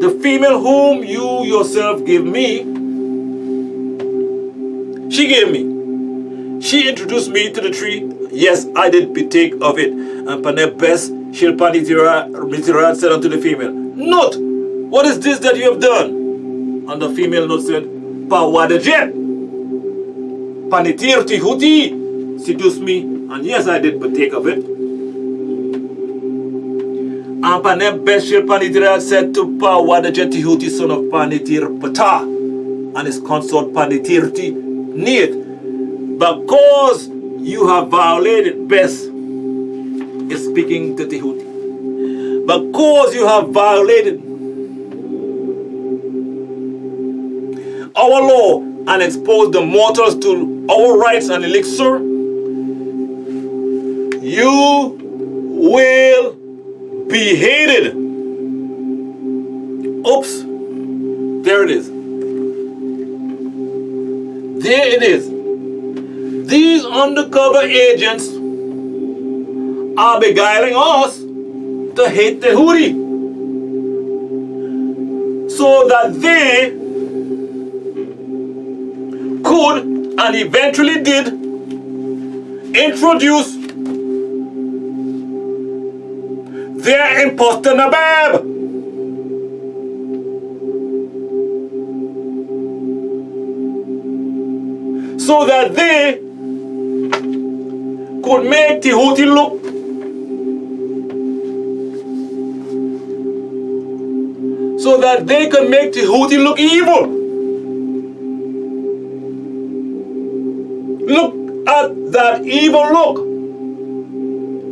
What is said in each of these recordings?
the female whom you yourself gave me, she gave me. She introduced me to the tree. Yes, I did partake of it. And Paneb Bes Shil Neteru said unto the female, Note, what is this that you have done? And the female note said, Pawadajet. Panitir Tihuti seduced me, and yes, I did partake of it. And Paneb Bes Shil Neteru said to Pawadajet Tihuti, son of Panitir Pata, and his consort Panitirti Neet, because you have violated, Bes is speaking to Tihuti, because you have violated our law and exposed the mortals to our rights and elixir, you will be hated. Oops, there it is. There it is. These undercover agents are beguiling us to hate the Houthi so that they could and eventually did introduce their imposter Nabab. So that they could make the Houthi look evil. Look at that evil look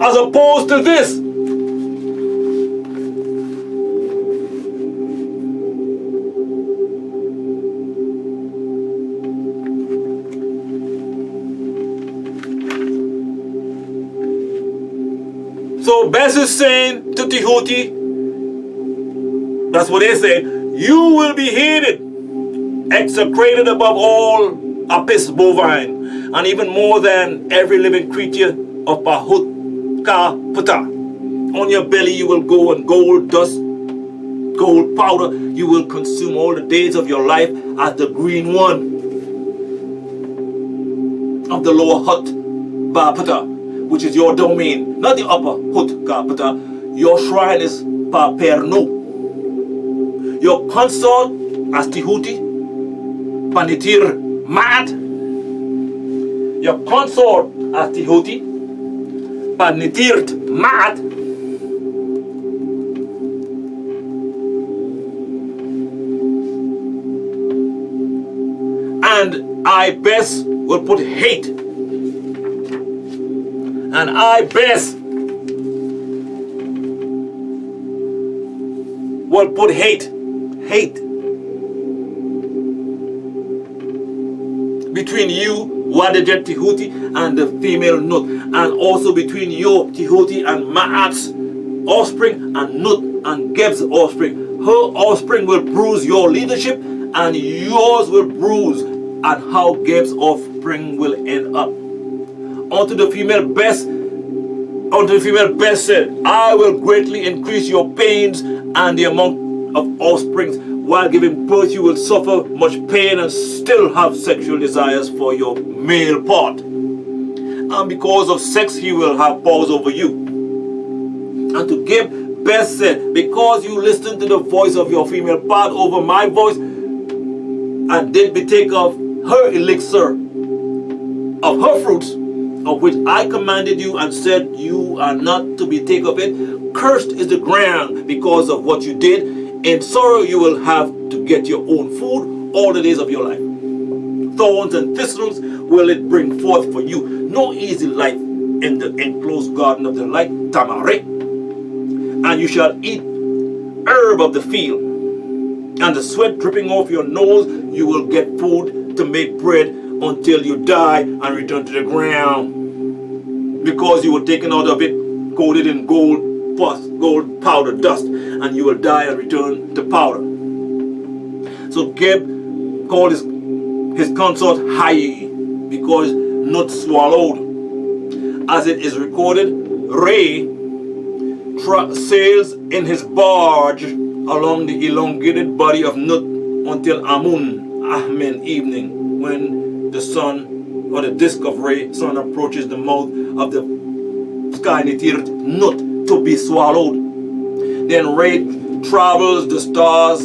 as opposed to this. So Bes is saying to Tihuti, that's what they say, you will be hated, execrated above all apis bovine, and even more than every living creature of Pahut Ka Puta. On your belly you will go, and gold dust, gold powder, you will consume all the days of your life as the green one of the lower hut Ba Puta, which is your domain, not the upper Hut Ka Puta. Your shrine is Pa Perno. Your consort as Tihuti, Panitir Mad. Your consort as Tihuti, Panitir Mad. And I Bes will put hate. And I Bes will put hate between you, Wadajet Tihuti, and the female Nut, and also between your Tihuti and Ma'at's offspring, and Nut and Geb's offspring. Her offspring will bruise your leadership, and yours will bruise, and how Geb's offspring will end up. Unto the female Bes said, I will greatly increase your pains and the amount of offsprings. While giving birth you will suffer much pain and still have sexual desires for your male part. And because of sex he will have powers over you. And to Geb, Bes said, because you listened to the voice of your female part over my voice, and did partake of her elixir, of her fruits, of which I commanded you and said you are not to partake of it, cursed is the ground because of what you did. In sorrow you will have to get your own food all the days of your life. Thorns and thistles will it bring forth for you. No easy life in the enclosed garden of the light, Tamare. And you shall eat herb of the field. And the sweat dripping off your nose, you will get food to make bread until you die and return to the ground. Because you were taken out of it, coated in gold powder dust, and you will die and return to powder. So Geb called his consort Hai, because not swallowed. As it is recorded, Ray sails in his barge along the elongated body of Nut until Amun Ahmen evening, when the sun or the disk of Re sun approaches the mouth of the sky Neter Nut to be swallowed. Then Re travels the star's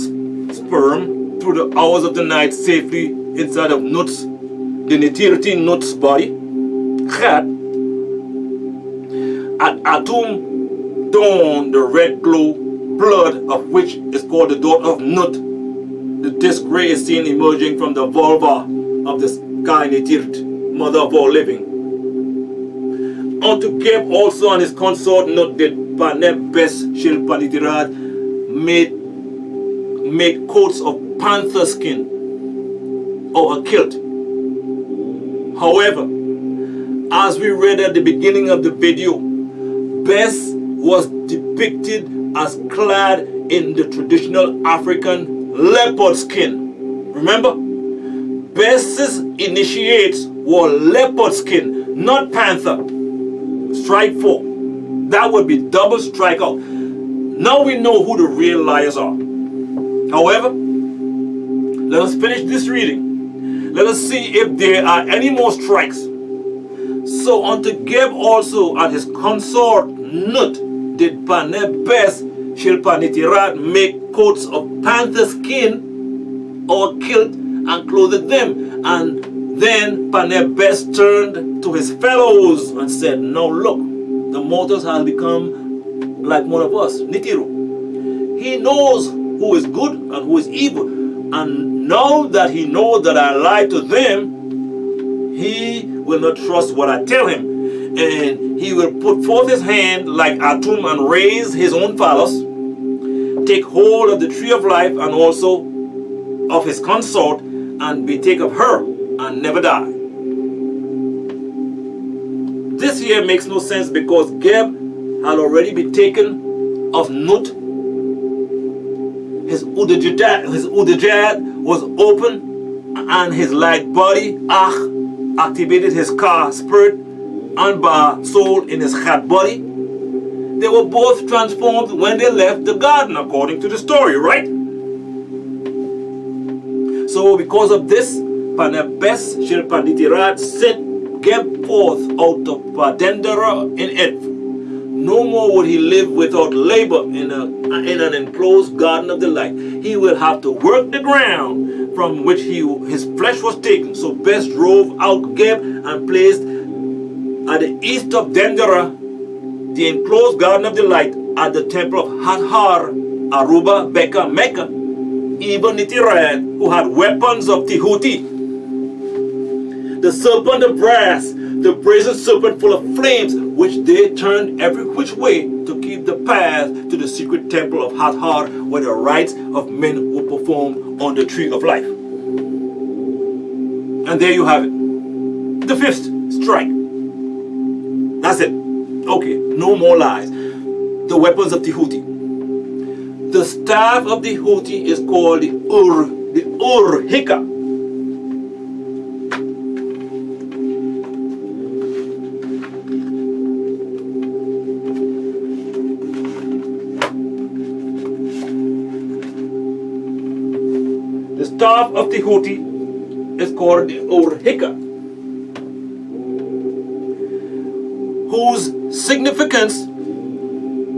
sperm through the hours of the night safely inside of Nut's, the Neterti Nut's body. Chat. At Atum dawn, the red glow blood of which is called the daughter of Nut, the disk ray is seen emerging from the vulva of the sky Netirt, mother of all living. Unto Geb also and his consort Nut did Paneb Bes Shil Neteru made coats of panther skin or a kilt. However, as we read at the beginning of the video, Bes was depicted as clad in the traditional African leopard skin. Remember? Bes's initiates wore leopard skin, not panther. Strike 4. That would be double strikeout. Now we know who the real liars are. However, let us finish this reading. Let us see if there are any more strikes. So unto Geb also and his consort Nut did Paneb Bes Shil Neteru make coats of panther skin or kilt and clothed them. And then Paneb Bes turned to his fellows and said, now look, the mortals have become like one of us, Neteru. He knows who is good and who is evil. And now that he knows that I lied to them, he will not trust what I tell him. And he will put forth his hand like Atum and raise his own phallus, take hold of the tree of life and also of his consort, and betake of her and never die. This here makes no sense because Geb had already been taken of Nut. His Udajad was open and his light body activated his Ka spirit and Ba soul in his Chat body. They were both transformed when they left the garden according to the story, right? So because of this, Paneb Bes Shil Neteru sent Geb forth out of Padendera in Edfu. No more would he live without labor in an enclosed garden of the light. He will have to work the ground from which his flesh was taken. So Bes drove out Geb and placed at the east of Dendera, the enclosed garden of the light, at the temple of Hathor, Aruba, Beka, Mecca, even Neteru, who had weapons of Tehuti. The serpent of brass, the brazen serpent full of flames, which they turned every which way to keep the path to the secret temple of Hathor, where the rites of men were performed on the tree of life. And there you have it. The fifth strike. That's it. Okay, no more lies. The weapons of Tehuti. The staff of the Tehuti is called the Ur-Hika. The staff of the Tehuti is called the Ur-Hika, whose significance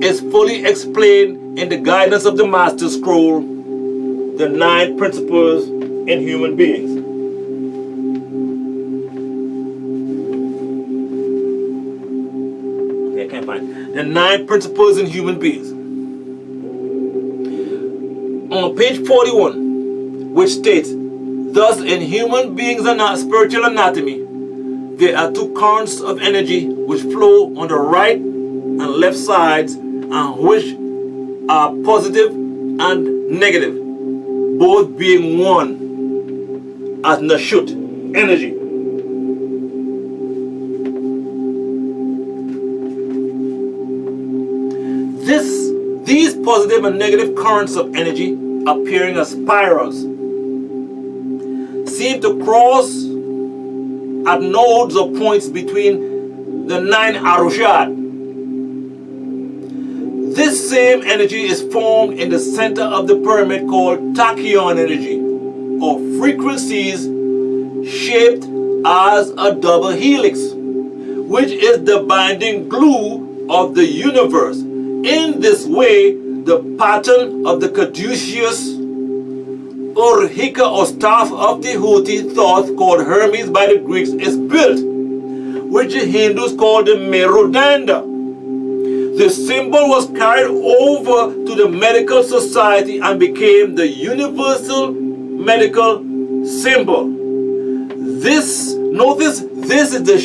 is fully explained in the guidance of the Master Scroll, the 9 principles in human beings. Okay, I can't find it. The 9 principles in human beings. On page 41, which states, thus in human beings and spiritual anatomy, there are 2 currents of energy which flow on the right and left sides, and which are positive and negative, both being one as Nashut, energy. These positive and negative currents of energy, appearing as spirals, seem to cross at nodes or points between the 9 Arushad. This same energy is formed in the center of the pyramid called tachyon energy, or frequencies shaped as a double helix, which is the binding glue of the universe. In this way, the pattern of the caduceus Urhika, or staff of the Houthi thought called Hermes by the Greeks, is built, which the Hindus call the Merudanda. The symbol was carried over to the medical society and became the universal medical symbol. This is the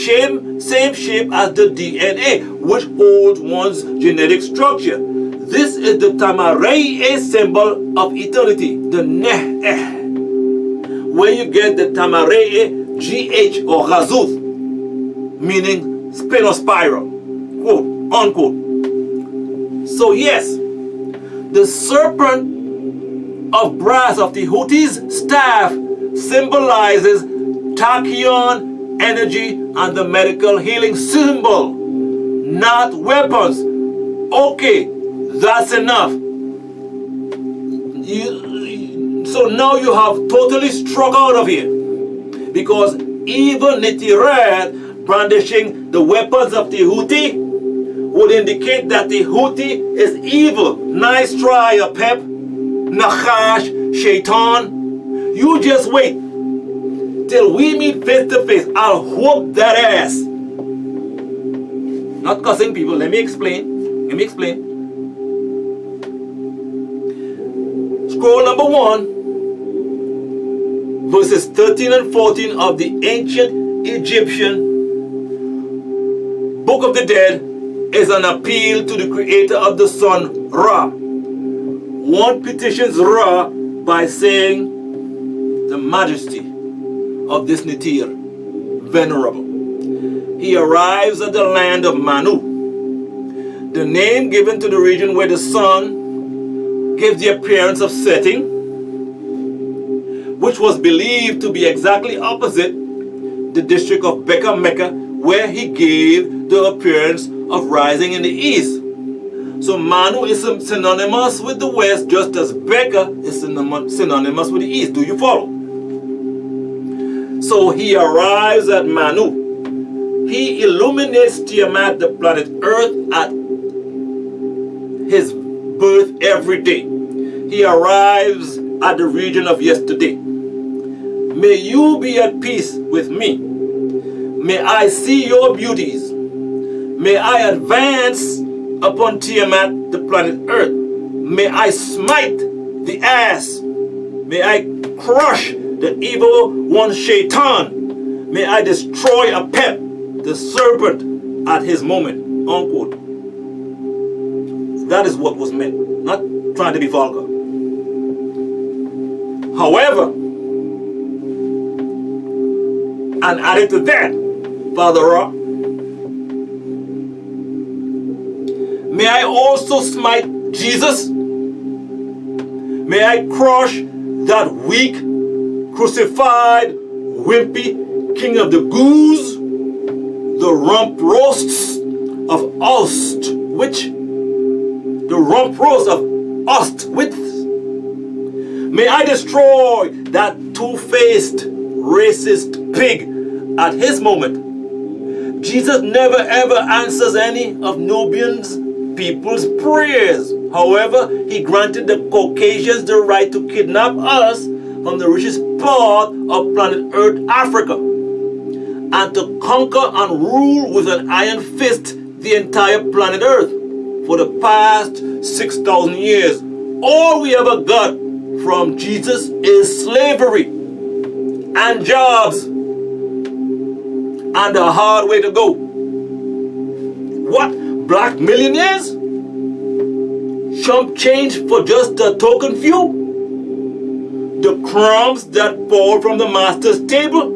same shape as the DNA, which holds one's genetic structure. This is the Tamarei symbol of eternity, the Neh, where you get the Tamarei GH, or Ghazuth, meaning spin or spiral, quote, unquote. So yes, the serpent of brass of the Houthis' staff symbolizes tachyon energy and the medical healing symbol, not weapons. Okay, that's enough. So now you have totally struck out of here, because even Neter brandishing the weapons of the Houthi would indicate that the Houthi is evil. Nice try, Pep, Nachash, Shaitan. You just wait till we meet face to face. I'll whoop that ass. Not cussing people. Let me explain. Scroll number 1, verses 13 and 14 of the ancient Egyptian Book of the Dead is an appeal to the creator of the sun, Ra. One petitions Ra by saying, the majesty of this Neter, venerable. He arrives at the land of Manu, the name given to the region where the sun gives the appearance of setting, which was believed to be exactly opposite the district of Becca, Mecca, where he gave the appearance of rising in the east. So Manu is synonymous with the west, just as Becca is synonymous with the east. Do you follow? So he arrives at Manu. He illuminates Tiamat, the planet Earth, at his birth every day. He arrives at the region of yesterday. May you be at peace with me. May I see your beauties. May I advance upon Tiamat, the planet Earth. May I smite the ass. May I crush the evil one Shaitan. May I destroy Apep, the serpent, at his moment. Unquote. That is what was meant. Not trying to be vulgar. However, and added to that, Father Ra, may I also smite Jesus. May I crush that weak, crucified, wimpy king of the goose, the rump roasts of Auschwitz, the rump roast of Auschwitz. May I destroy that two-faced, racist pig at his moment. Jesus never ever answers any of Nubians people's prayers. However, he granted the Caucasians the right to kidnap us from the richest part of planet Earth, Africa, and to conquer and rule with an iron fist the entire planet Earth for the past 6,000 years. All we ever got from Jesus is slavery and jobs and a hard way to go. What? Black millionaires? Chump change for just a token few? The crumbs that fall from the master's table?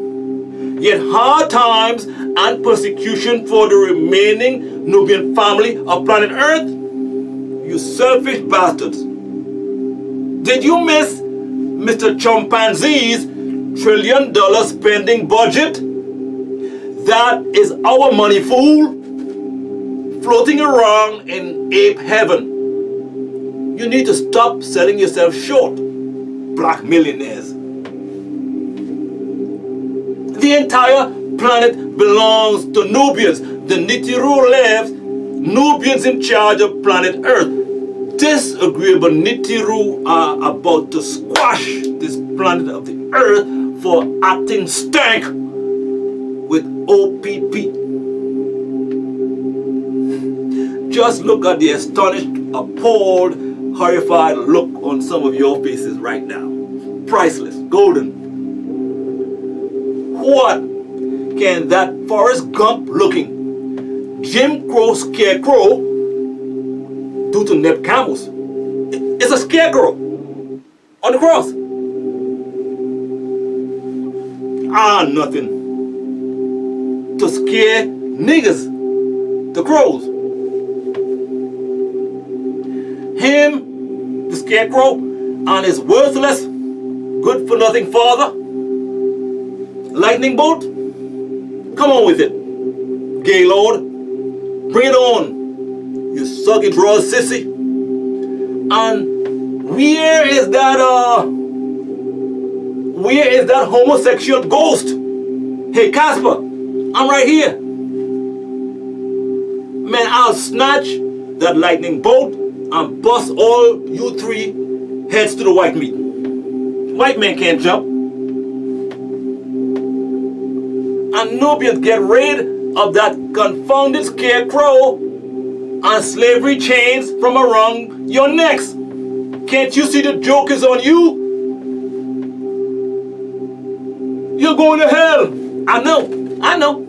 Yet hard times and persecution for the remaining Nubian family of planet Earth? You selfish bastards. Did you miss Mr. Chimpanzee's $1 trillion spending budget? That is our money, fool, floating around in ape heaven. You need to stop selling yourself short, black millionaires. The entire planet belongs to Nubians. The Neteru lives, Nubians in charge of planet Earth. Disagreeable Neteru are about to squash this planet of the Earth for acting stank with OPP. Just look at the astonished, appalled, horrified look on some of your faces right now. Priceless, golden. What can that Forrest Gump looking Jim Crow scarecrow do to Neb Camus? It's a scarecrow on the cross. Nothing to scare niggas, the crows. Him, the scarecrow, and his worthless, good-for-nothing father, lightning bolt. Come on with it, Gaylord. Bring it on, you soggy draw sissy. And where is that homosexual ghost? Hey Casper, I'm right here. Man, I'll snatch that lightning bolt and bust all you three heads to the white meat. White man can't jump. And Nubians, get rid of that confounded scarecrow and slavery chains from around your necks. Can't you see the joke is on you? You're going to hell. I know.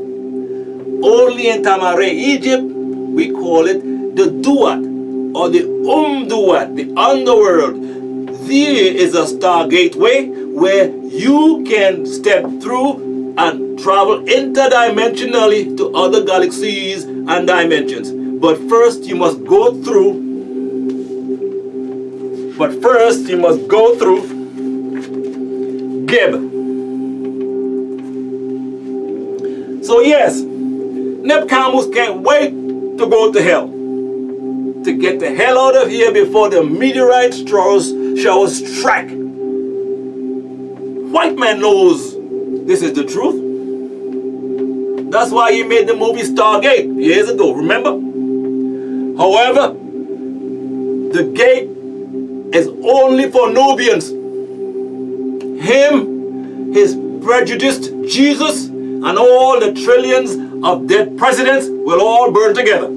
Only in Tamare, Egypt, we call it the Duat or the Duat, the underworld. There is a star gateway where you can step through and travel interdimensionally to other galaxies and dimensions. But first you must go through Geb. So yes, Neb Camus can't wait to go to hell. To get the hell out of here before the meteorite showers strike. White man knows this is the truth. That's why he made the movie Stargate years ago, remember? However, the gate is only for Nubians. Him, his prejudiced Jesus, and all the trillions of dead presidents will all burn together.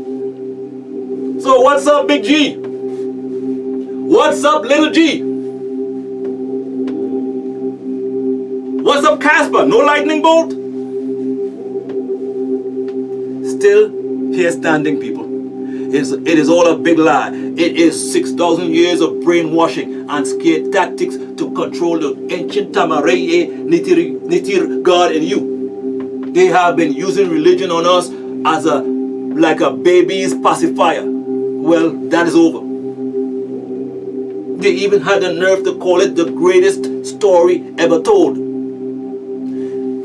So what's up, Big G? What's up, Little G? What's up, Casper? No lightning bolt? Still here standing, people. It is all a big lie. It is 6,000 years of brainwashing and scare tactics to control the ancient Tamareye Neter God in you. They have been using religion on us as like a baby's pacifier. Well, that is over. They even had the nerve to call it the greatest story ever told.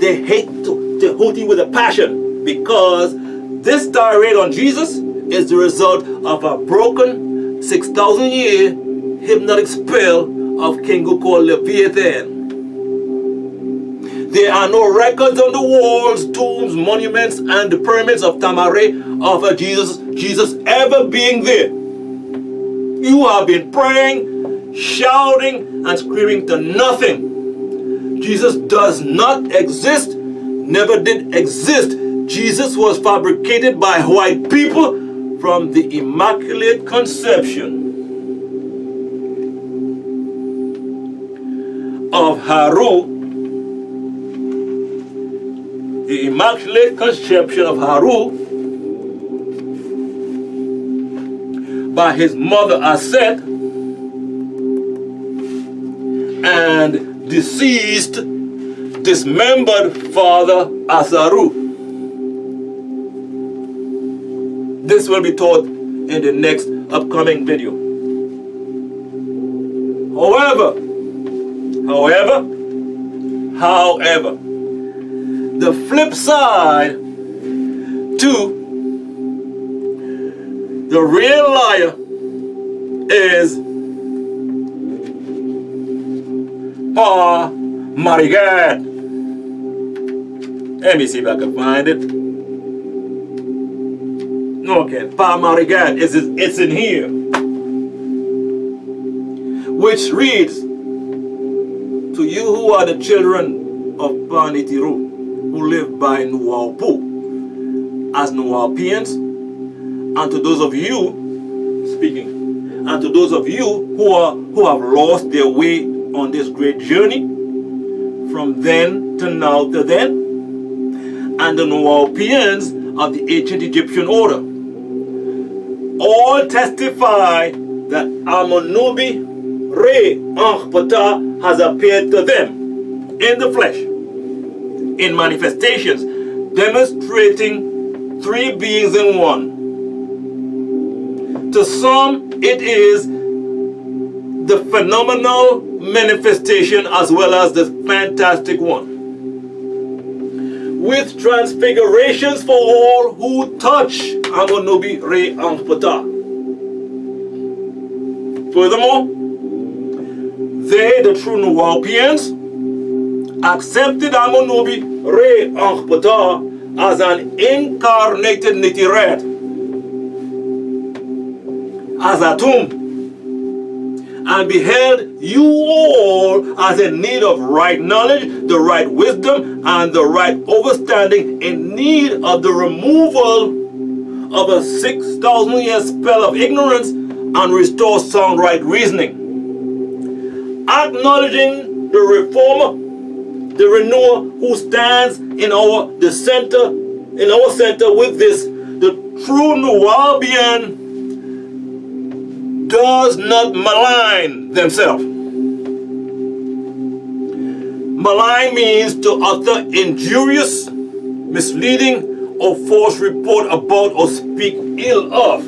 They hate the Houthi with a passion because this tirade on Jesus is the result of a broken 6,000-year hypnotic spell of King called Leviathan. There are no records on the walls, tombs, monuments, and the pyramids of Tamare of a Jesus ever being there. You have been praying, shouting, and screaming to nothing. Jesus does not exist, never did exist. Jesus was fabricated by white people from the Immaculate Conception of Haru. The Immaculate Conception of Haru by his mother Aset and deceased, dismembered father Asaru. This will be taught in the next upcoming video. However, the flip side to the real liar is Pa Marigat. Let me see if I can find it. Okay, Pa Marigat, it's in here. Which reads, to you who are the children of Pa Neteru, who live by Nuwaupu, as Nuwaupians, and to those of you, speaking, and to those of you who have lost their way on this great journey, from then to now to then, and the Nuwaupians of the ancient Egyptian order, all testify that Amonubi Re Erpa has appeared to them in the flesh, in manifestations, demonstrating three beings in one. To some, it is the phenomenal manifestation as well as the fantastic one, with transfigurations for all who touch Amonubi Re Erpa. Furthermore, they, the true Nuwaupians, accepted Amonubi Re Erpa as an incarnated Neteret, as a tomb, and beheld you all as in need of right knowledge, the right wisdom, and the right understanding, in need of the removal of a 6,000-year spell of ignorance and restore sound right reasoning. Acknowledging the reformer, the renewer, who stands in our center with this, the true Nuwaubian does not malign themselves. Malign means to utter injurious, misleading, or false report about or speak ill of.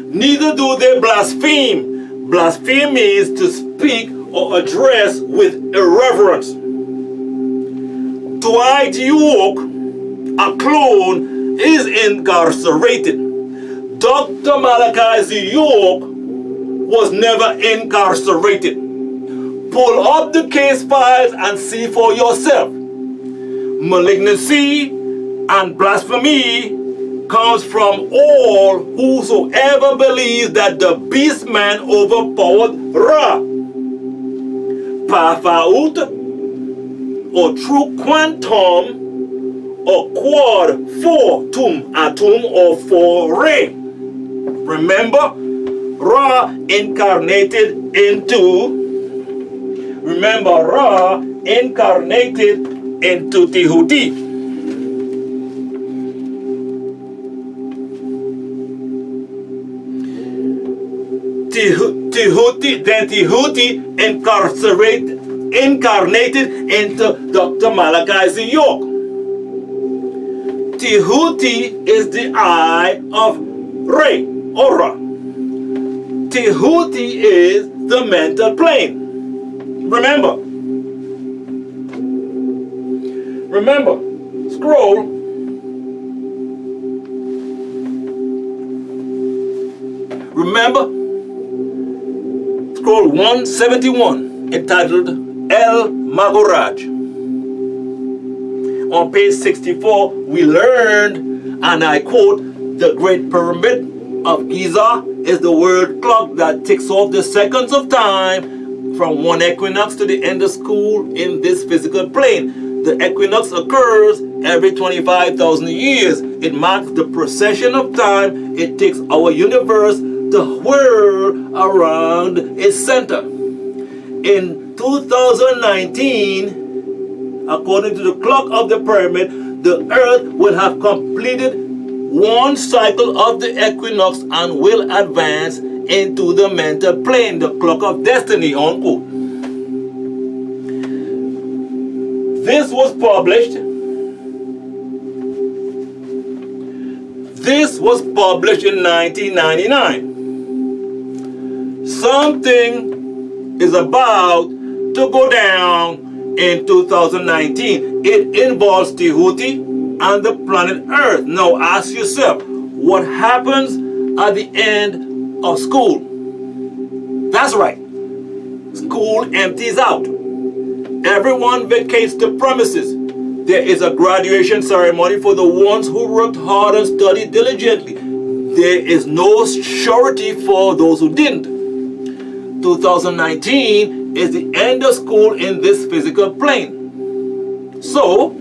Neither do they blaspheme. Blaspheme means to speak or address with irreverence. Dwight York, a clone, is incarcerated. Dr. Malachi York was never incarcerated. Pull up the case files and see for yourself. Malignancy and blasphemy comes from all whosoever believes that the beast man overpowered Ra. Pafaut, or true quantum, or quad, four, tum, atum, or four re. Remember, Ra incarnated into Tehuti. Tehuti incarnated into Dr. Malachi York. Tehuti is the eye of Re, or Ra. Tehuti is the mental plane. Remember, scroll. Scroll 171, entitled El Magoraj. On page 64, we learned, and I quote, the Great Pyramid of Giza is the world clock that ticks off the seconds of time from one equinox to the end of school in this physical plane. The equinox occurs every 25,000 years. It marks the precession of time it takes our universe to whirl around its center. In 2019, according to the clock of the pyramid, the earth will have completed one cycle of the equinox and will advance into the mental plane, the clock of destiny, unquote. This was published in 1999. Something is about to go down in 2019. It involves Tehuti and the planet Earth. Now ask yourself, what happens at the end of school? That's right. school empties out. Everyone vacates the premises. There is a graduation ceremony for the ones who worked hard and studied diligently. There is no surety for those who didn't. 2019 is the end of school in this physical plane. So,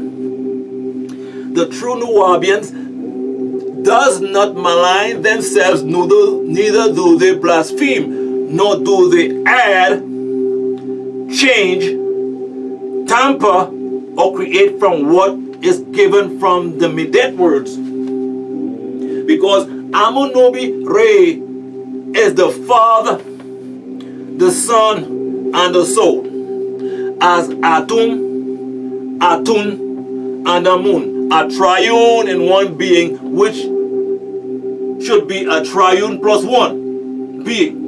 the true Nubians does not malign themselves, neither do they blaspheme, nor do they add, change, tamper, or create from what is given from the Midet words. Because Amunobi Re is the Father, the Son, and the Soul. As Atum, Atun, and Amun are triune in one being, which should be a triune plus one being.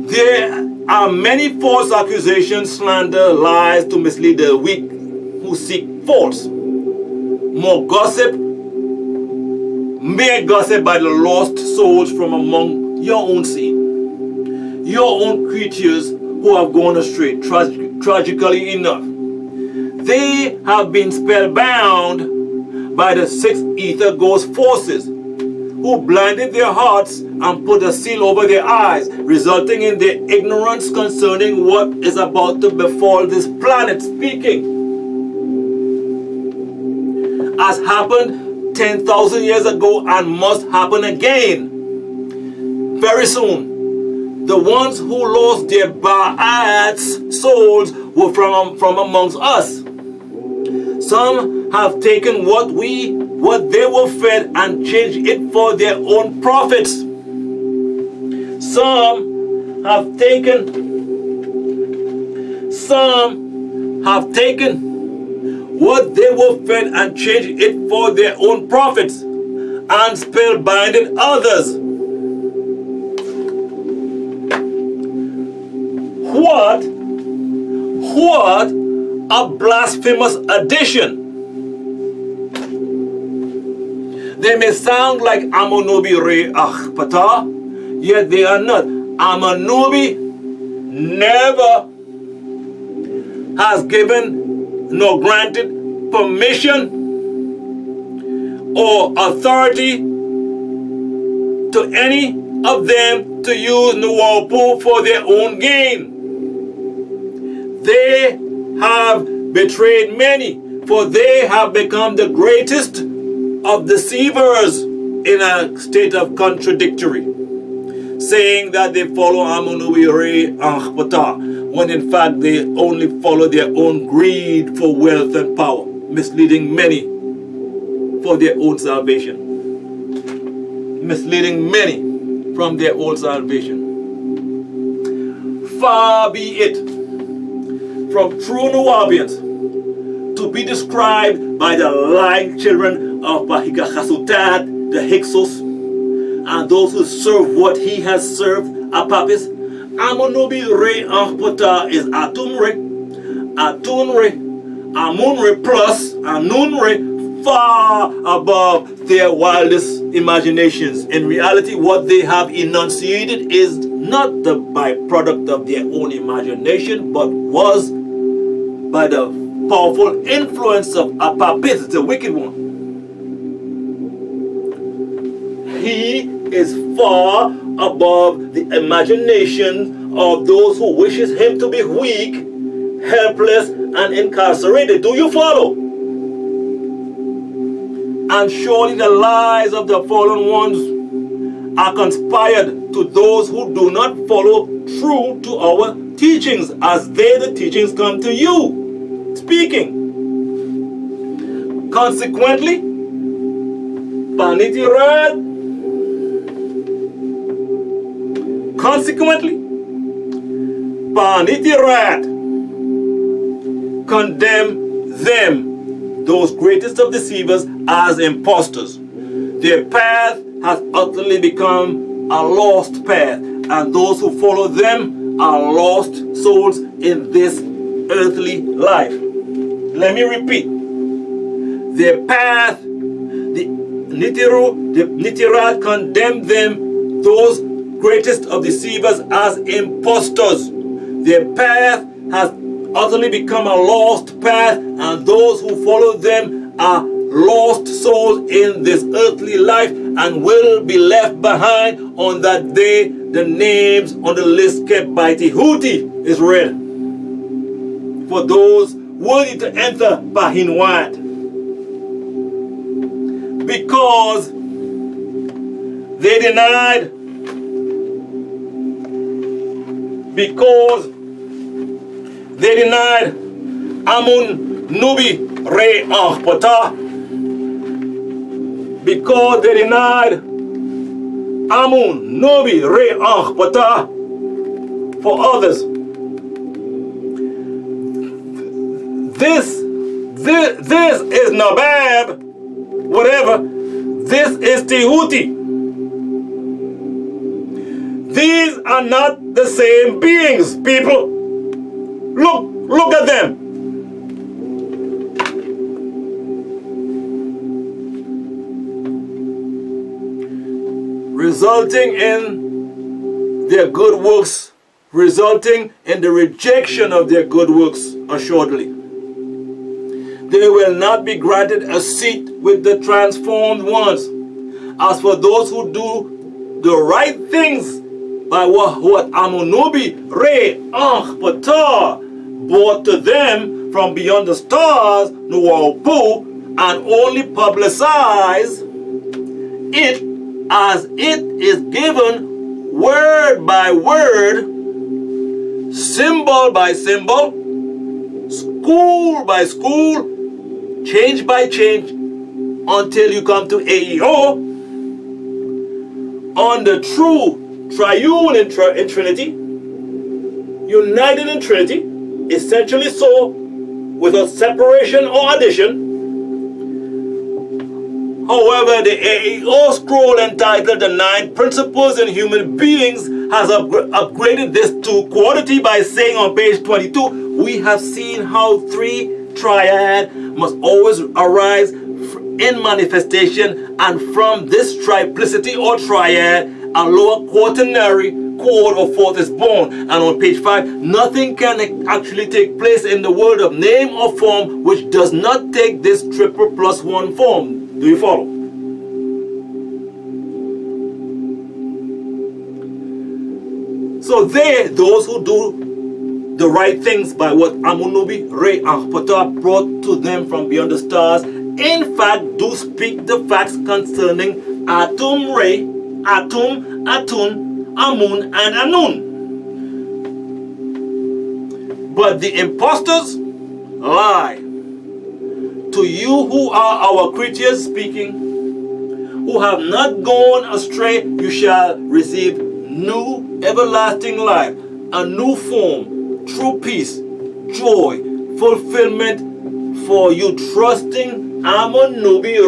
There are many false accusations, slander, lies to mislead the weak who seek faults. More gossip, mere gossip by the lost souls from among your own seed, your own creatures who have gone astray, tragically enough. They have been spellbound by the six ether ghost forces, who blinded their hearts and put a seal over their eyes, resulting in their ignorance concerning what is about to befall this planet. Speaking, as happened 10,000 years ago and must happen again very soon. The ones who lost their Ba'ats souls were from amongst us. Some have taken what they were fed and changed it for their own profits. Some have taken what they were fed and changed it for their own profits and spellbinded others. What a blasphemous addition. They may sound like Amunobi Re Pata, yet they are not. Amunobi never has given nor granted permission or authority to any of them to use Nuwapu for their own gain. They have betrayed many, for they have become the greatest of deceivers in a state of contradictory, saying that they follow Amunubi Re Ankhpata, when in fact they only follow their own greed for wealth and power, misleading many for their own salvation. Misleading many from their own salvation. Far be it from true Nubians to be described by the lying children of Bahika Chasutat, the Hyksos, and those who serve what he has served, Apapis. Amunubi Re Ankhpata is Atumre, Atunre, Amunre plus Anunre, far above their wildest imaginations. In reality, what they have enunciated is not the byproduct of their own imagination, but was by the powerful influence of Apapis, the wicked one. He is far above the imagination of those who wishes him to be weak, helpless, and incarcerated. Do you follow? And surely the lies of the fallen ones are conspired to those who do not follow true to our teachings, as the teachings come to you. Speaking. Consequently, Panitirat. Consequently, Panitirat condemn them, those greatest of deceivers, as impostors. Their path has utterly become a lost path, and those who follow them are lost souls in this earthly life. Let me repeat. Their path, the Neteru, the Neterat condemn them, those greatest of deceivers as impostors. Their path has utterly become a lost path, and those who follow them are lost souls in this earthly life and will be left behind on that day. The names on the list kept by Tehuti is read for those worthy to enter Pahinwat, because they denied Amun Nubi Re Ahpata, because they denied Amun Nubi Re Ahpata for others. This is Nabab, whatever. This is Tehuti. These are not the same beings, people. Look at them. Resulting in their good works, resulting in the rejection of their good works, assuredly. They will not be granted a seat with the transformed ones. As for those who do the right things by what Amunubi Re Ahpata brought to them from beyond the stars, Nuwaupu, and only publicize it as it is given word by word, symbol by symbol, school by school, change by change, until you come to AEO on the true triune in Trinity, united in Trinity, essentially so, without separation or addition. However, the AEO scroll entitled The 9 Principles in Human Beings has upgraded this to quality by saying on page 22, we have seen how 3 triad must always arise in manifestation, and from this triplicity or triad, a lower quaternary chord or fourth is born. And on page 5, nothing can actually take place in the world of name or form which does not take this triple plus 1 form. Do you follow? So those who do the right things by what Amunubi Re Ahpata brought to them from beyond the stars, in fact do speak the facts concerning Atum Re, Atum, Atun, Amun, and Anun. But the impostors lie. To you who are our creatures speaking, who have not gone astray, you shall receive new everlasting life, a new form, true peace, joy, fulfillment, for you trusting Amun Nubi